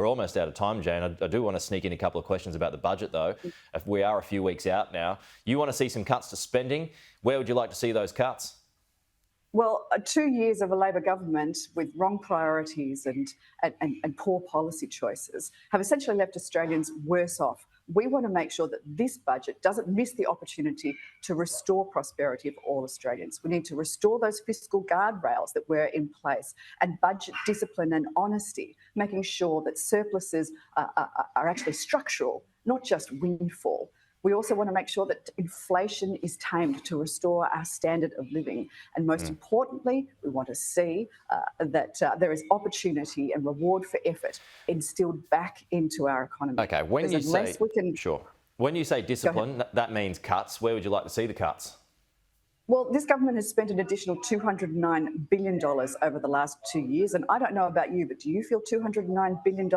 We're almost out of time, Jane. I do want to sneak in a couple of questions about the budget, though. If we are a few weeks out now. You want to see some cuts to spending. Where would you like to see those cuts? Well, 2 years of a Labor government with wrong priorities and poor policy choices have essentially left Australians worse off. We want to make sure that this budget doesn't miss the opportunity to restore prosperity of all Australians. We need to restore those fiscal guardrails that were in place and budget discipline and honesty, making sure that surpluses are actually structural, not just windfall. We also want to make sure that inflation is tamed to restore our standard of living. And most importantly, we want to see that there is opportunity and reward for effort instilled back into our economy. Okay, when you say... Sure. When you say discipline, that means cuts. Where would you like to see the cuts? Well, this government has spent an additional $209 billion over the last 2 years. And I don't know about you, but do you feel $209 billion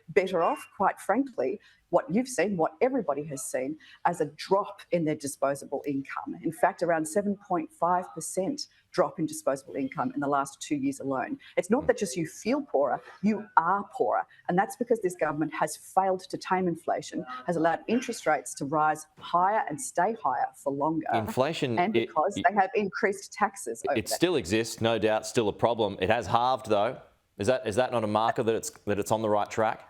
better off? Quite frankly, what you've seen, what everybody has seen, as a drop in their disposable income. In fact, around 7.5% drop in disposable income in the last 2 years alone. It's not that just you feel poorer, you are poorer. And that's because this government has failed to tame inflation, has allowed interest rates to rise higher and stay higher for longer. Inflation... And because they have increased taxes. It still exists, no doubt, still a problem. It has halved, though. Is that not a marker that it's on the right track?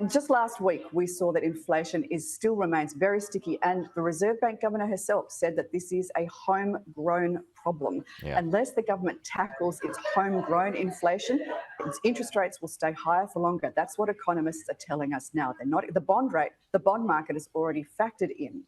Just last week, we saw that inflation still remains very sticky, and the Reserve Bank Governor herself said that this is a homegrown problem. Yeah. Unless the government tackles its homegrown inflation, its interest rates will stay higher for longer. That's what economists are telling us now. They're not the bond rate. The bond market has already factored in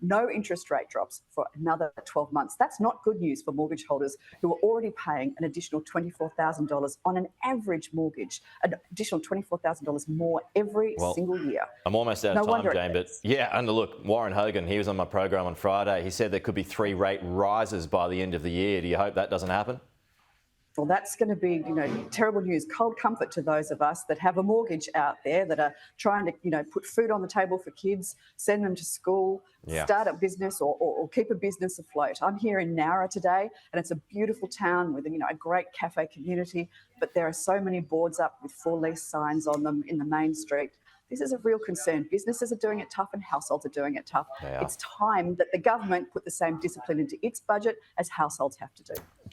no interest rate drops for another 12 months. That's not good news for mortgage holders who are already paying an additional $24,000 on an average mortgage, an additional $24,000 more every single year. I'm almost out of time, Jane, but yeah, and look, Warren Hogan, he was on my program on Friday. He said there could be 3 rate rises by the end of the year. Do you hope that doesn't happen? Well, that's going to be, terrible news, cold comfort to those of us that have a mortgage out there, that are trying to, put food on the table for kids, send them to school, start a business or keep a business afloat. I'm here in Nowra today, and it's a beautiful town with, a great cafe community, but there are so many boards up with for lease signs on them in the main street. This is a real concern. Businesses are doing it tough and households are doing it tough. It's time that the government put the same discipline into its budget as households have to do.